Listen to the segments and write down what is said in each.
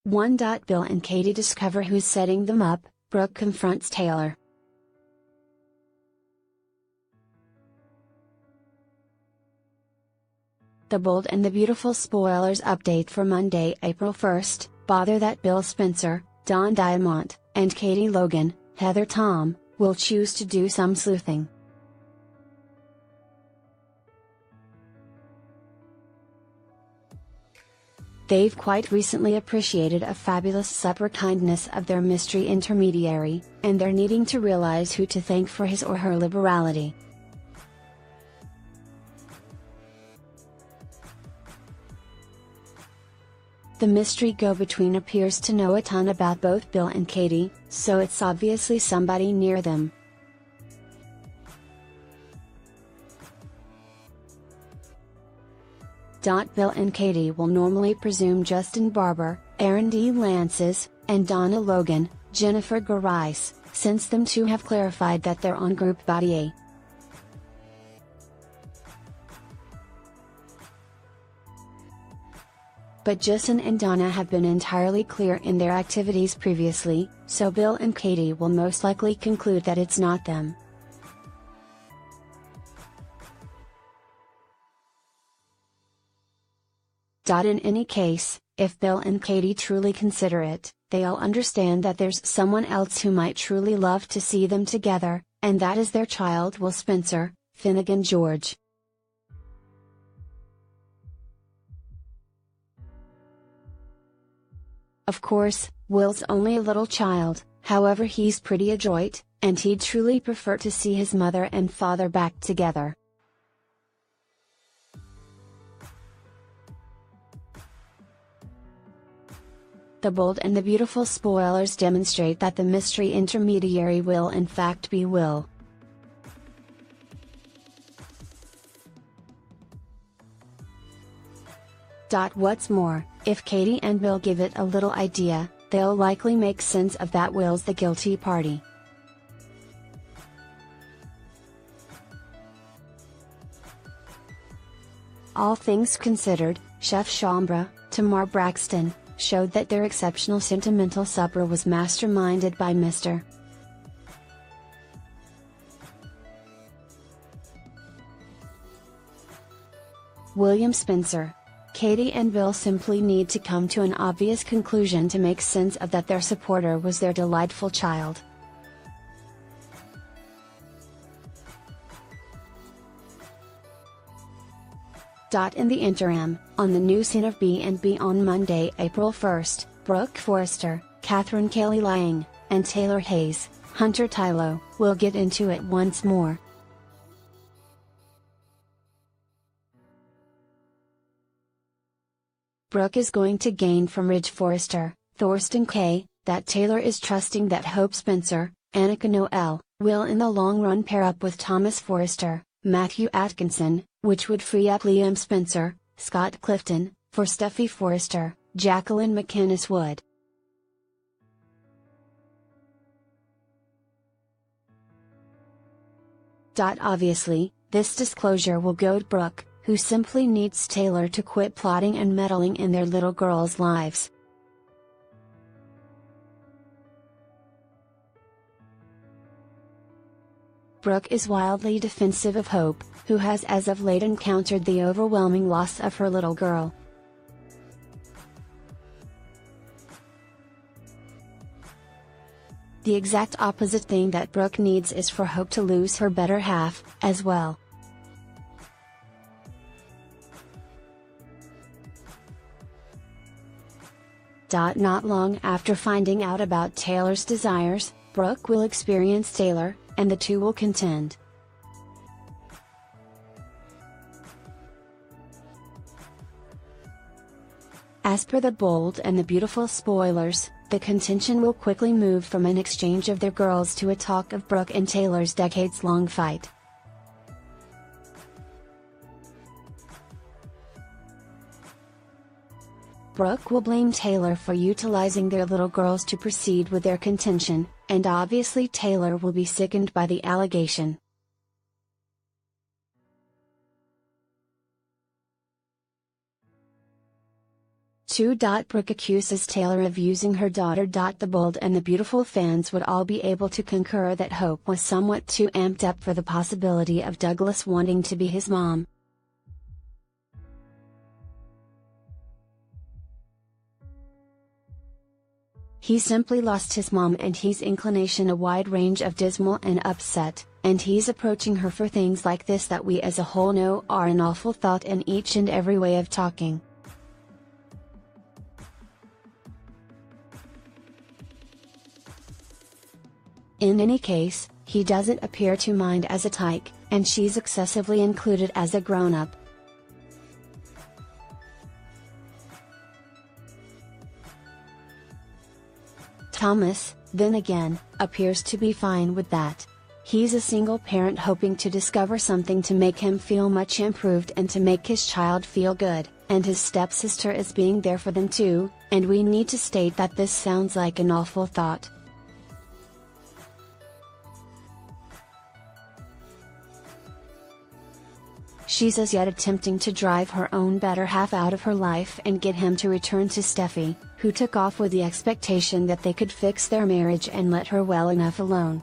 1. Bill and Katie discover who's setting them up. Brooke confronts Taylor. The Bold and the Beautiful spoilers update for Monday, April 1st, bother that Bill Spencer, Don Diamont, and Katie Logan, Heather Tom, will choose to do some sleuthing. They've quite recently appreciated a fabulous supper kindness of their mystery intermediary, and they're needing to realize who to thank for his or her liberality. The mystery go-between appears to know a ton about both Bill and Katie, so it's obviously somebody near them. Bill and Katie will normally presume Justin Barber, Aaron D. Lances, and Donna Logan, Jennifer Garais, since them two have clarified that they're on group body A. But Justin and Donna have been entirely clear in their activities previously, so Bill and Katie will most likely conclude that it's not them. In any case, if Bill and Katie truly consider it, they'll understand that there's someone else who might truly love to see them together, and that is their child Will Spencer, Finnegan George. Of course, Will's only a little child, however he's pretty adroit, and he'd truly prefer to see his mother and father back together. The Bold and the Beautiful spoilers demonstrate that the mystery intermediary will in fact be Will. What's more, if Katie and Bill give it a little idea, they'll likely make sense of that Will's the guilty party. All things considered, Chef Chambra, Tamar Braxton, showed that their exceptional sentimental supper was masterminded by Mr. William Spencer. Katie and Bill simply need to come to an obvious conclusion to make sense of that their supporter was their delightful child. In the interim, on the new scene of B&B on Monday, April 1st, Brooke Forrester, Catherine Kelly Lang, and Taylor Hayes, Hunter Tylo, will get into it once more. Brooke is going to gain from Ridge Forrester, Thorsten Kaye, that Taylor is trusting that Hope Spencer, Annika Noel, will in the long run pair up with Thomas Forrester, Matthew Atkinson, which would free up Liam Spencer, Scott Clifton, for Steffy Forrester, Jacqueline McInnes Wood. Obviously, this disclosure will goad Brooke, who simply needs Taylor to quit plotting and meddling in their little girls' lives. Brooke is wildly defensive of Hope, who has as of late encountered the overwhelming loss of her little girl. The exact opposite thing that Brooke needs is for Hope to lose her better half, as well. Not long after finding out about Taylor's desires, Brooke will experience Taylor, and the two will contend. As per the Bold and the Beautiful spoilers, the contention will quickly move from an exchange of their girls to a talk of Brooke and Taylor's decades-long fight. Brooke will blame Taylor for utilizing their little girls to proceed with their contention, and obviously Taylor will be sickened by the allegation. 2. Brooke accuses Taylor of using her daughter. The Bold and the Beautiful fans would all be able to concur that Hope was somewhat too amped up for the possibility of Douglas wanting to be his mom. He simply lost his mom and he's inclination a wide range of dismal and upset, and he's approaching her for things like this that we as a whole know are an awful thought in each and every way of talking. In any case, he doesn't appear to mind as a tyke, and she's excessively included as a grown-up. Thomas, then again, appears to be fine with that. He's a single parent hoping to discover something to make him feel much improved and to make his child feel good, and his stepsister is being there for them too, and we need to state that this sounds like an awful thought. She's as yet attempting to drive her own better half out of her life and get him to return to Steffi, who took off with the expectation that they could fix their marriage and let her well enough alone.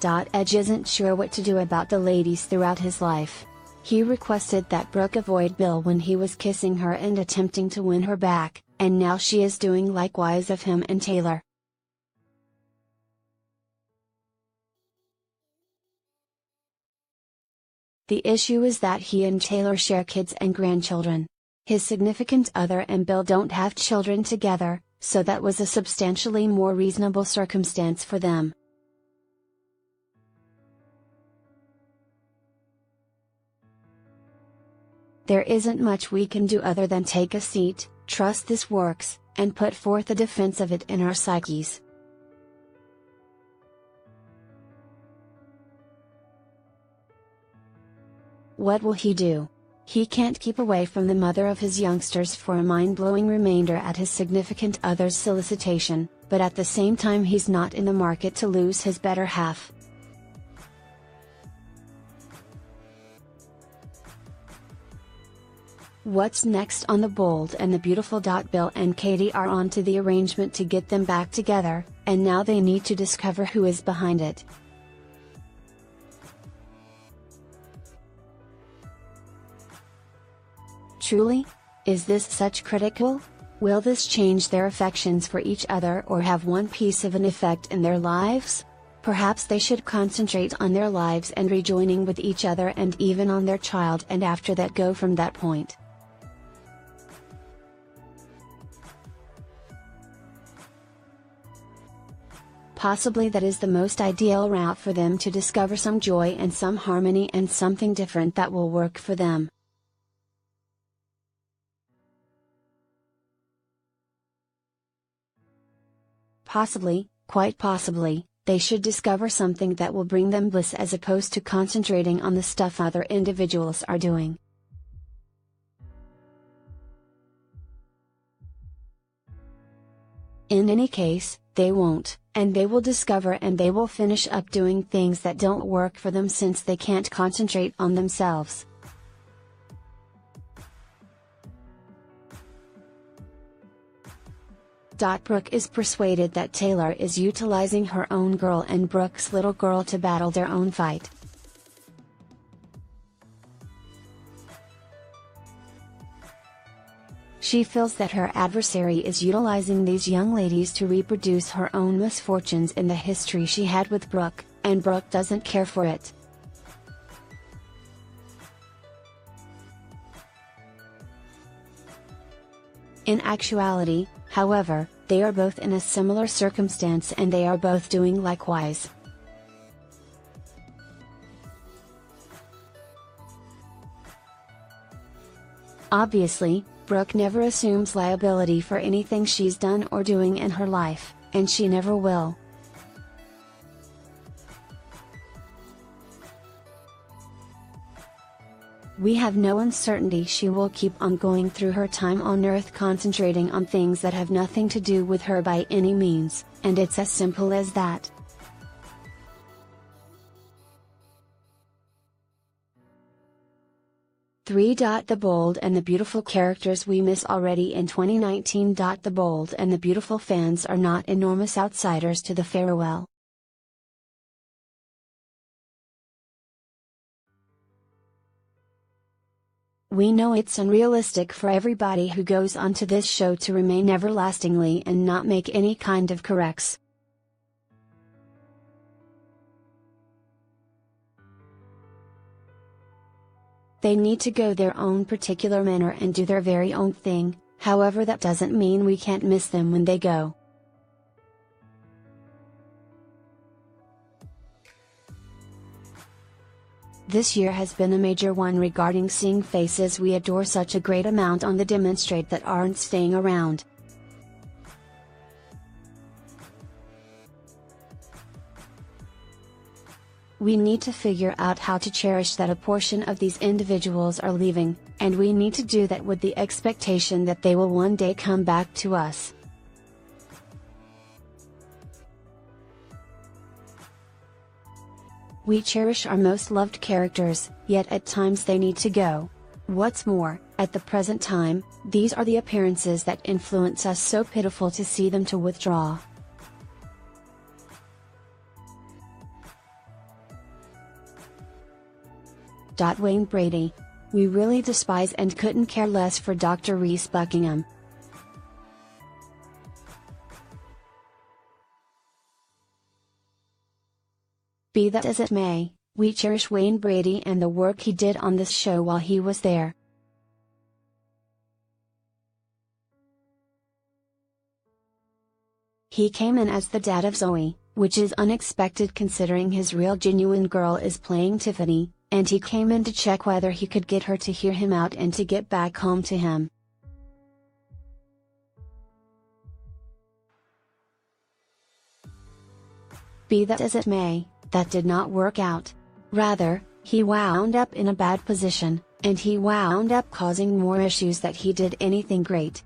Edge isn't sure what to do about the ladies throughout his life. He requested that Brooke avoid Bill when he was kissing her and attempting to win her back, and now she is doing likewise of him and Taylor. The issue is that he and Taylor share kids and grandchildren. His significant other and Bill don't have children together, so that was a substantially more reasonable circumstance for them. There isn't much we can do other than take a seat, trust this works, and put forth a defense of it in our psyches. What will he do? He can't keep away from the mother of his youngsters for a mind-blowing remainder at his significant other's solicitation, but at the same time he's not in the market to lose his better half. What's next on The Bold and the Beautiful? Bill and Katie are on to the arrangement to get them back together, and now they need to discover who is behind it. Truly? Is this such critical? Will this change their affections for each other or have one piece of an effect in their lives? Perhaps they should concentrate on their lives and rejoining with each other and even on their child, and after that go from that point. Possibly that is the most ideal route for them to discover some joy and some harmony and something different that will work for them. Possibly, quite possibly, they should discover something that will bring them bliss as opposed to concentrating on the stuff other individuals are doing. In any case, they won't, and they will discover and they will finish up doing things that don't work for them since they can't concentrate on themselves. Brooke is persuaded that Taylor is utilizing her own girl and Brooke's little girl to battle their own fight. She feels that her adversary is utilizing these young ladies to reproduce her own misfortunes in the history she had with Brooke, and Brooke doesn't care for it. In actuality, however, they are both in a similar circumstance and they are both doing likewise. Obviously, Brooke never assumes liability for anything she's done or doing in her life, and she never will. We have no uncertainty she will keep on going through her time on Earth concentrating on things that have nothing to do with her by any means, and it's as simple as that. 3. The bold and the beautiful characters we miss already in 2019. The bold and the beautiful fans are not enormous outsiders to the farewell. We know it's unrealistic for everybody who goes onto this show to remain everlastingly and not make any kind of corrects. They need to go their own particular manner and do their very own thing, however that doesn't mean we can't miss them when they go. This year has been a major one regarding seeing faces we adore such a great amount on the demonstrate that aren't staying around. We need to figure out how to cherish that a portion of these individuals are leaving, and we need to do that with the expectation that they will one day come back to us. We cherish our most loved characters, yet at times they need to go. What's more, at the present time, these are the appearances that influence us, so pitiful to see them to withdraw. Wayne Brady. We really despise and couldn't care less for Dr. Reese Buckingham. Be that as it may, we cherish Wayne Brady and the work he did on this show while he was there. He came in as the dad of Zoe, which is unexpected considering his real genuine girl is playing Tiffany, and he came in to check whether he could get her to hear him out and to get back home to him. Be that as it may, that did not work out. Rather, he wound up in a bad position, and he wound up causing more issues than he did anything great.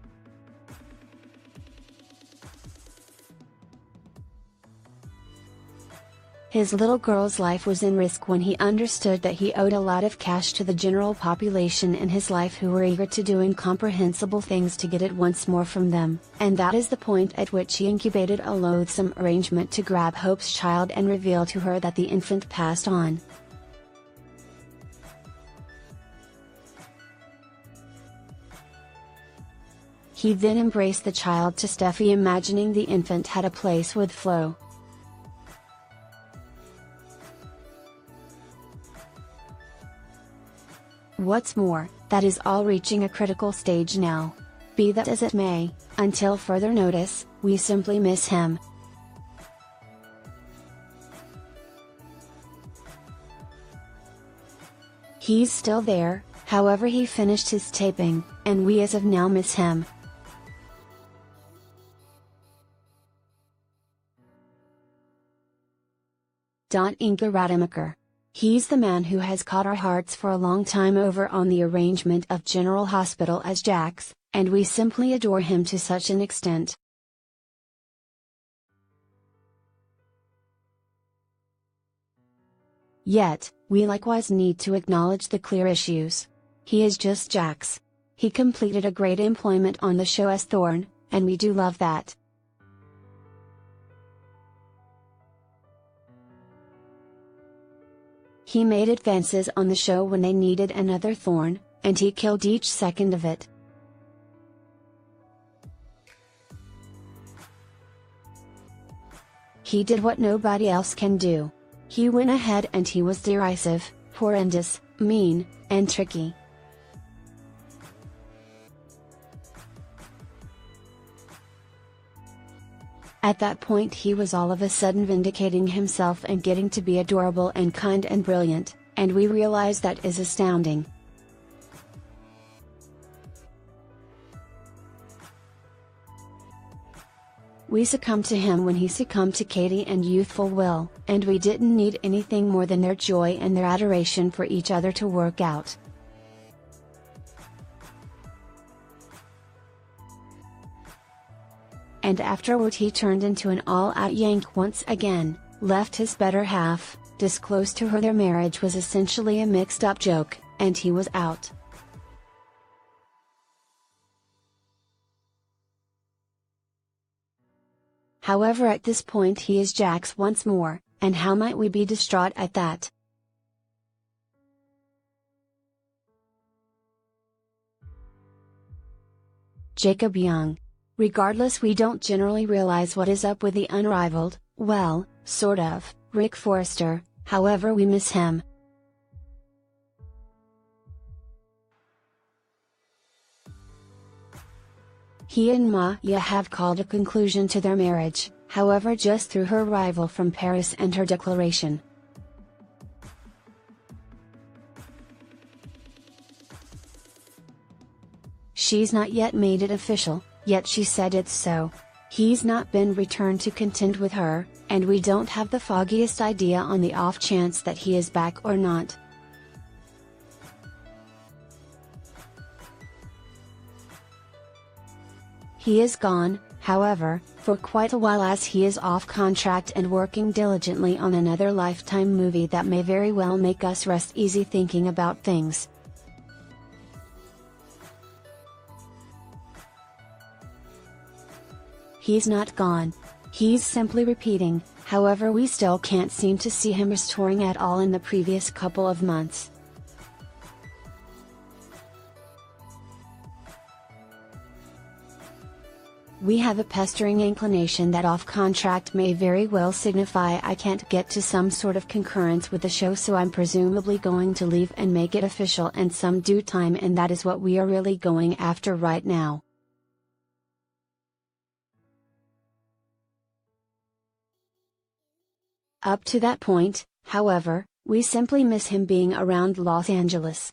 His little girl's life was in risk when he understood that he owed a lot of cash to the general population in his life who were eager to do incomprehensible things to get it once more from them, and that is the point at which he incubated a loathsome arrangement to grab Hope's child and reveal to her that the infant passed on. He then embraced the child to Steffi, imagining the infant had a place with Flo. What's more, that is all reaching a critical stage now. Be that as it may, until further notice, we simply miss him. He's still there, however he finished his taping, and we as of now miss him. Inge Rademacher. He's the man who has caught our hearts for a long time over on the arrangement of General Hospital as Jax, and we simply adore him to such an extent. Yet, we likewise need to acknowledge the clear issues. He is just Jax. He completed a great employment on the show as Thorne, and we do love that. He made advances on the show when they needed another Thorne, and he killed each second of it. He did what nobody else can do. He went ahead and he was derisive, horrendous, mean, and tricky. At that point he was all of a sudden vindicating himself and getting to be adorable and kind and brilliant, and we realize that is astounding. We succumbed to him when he succumbed to Katie and youthful Will, and we didn't need anything more than their joy and their adoration for each other to work out. And afterward he turned into an all-out Yank once again, left his better half, disclosed to her their marriage was essentially a mixed-up joke, and he was out. However, at this point he is Jax once more, and how might we be distraught at that? Jacob Young. Regardless, we don't generally realize what is up with the unrivaled, well, sort of, Rick Forrester, however we miss him. He and Maya have called a conclusion to their marriage, however just through her arrival from Paris and her declaration. She's not yet made it official, yet she said it's so. He's not been returned to contend with her, and we don't have the foggiest idea on the off chance that he is back or not. He is gone, however, for quite a while, as he is off contract and working diligently on another Lifetime movie that may very well make us rest easy thinking about things. He's not gone. He's simply repeating, however we still can't seem to see him restoring at all in the previous couple of months. We have a pestering inclination that off contract may very well signify I can't get to some sort of concurrence with the show, so I'm presumably going to leave and make it official in some due time, and that is what we are really going after right now. Up to that point, however, we simply miss him being around Los Angeles.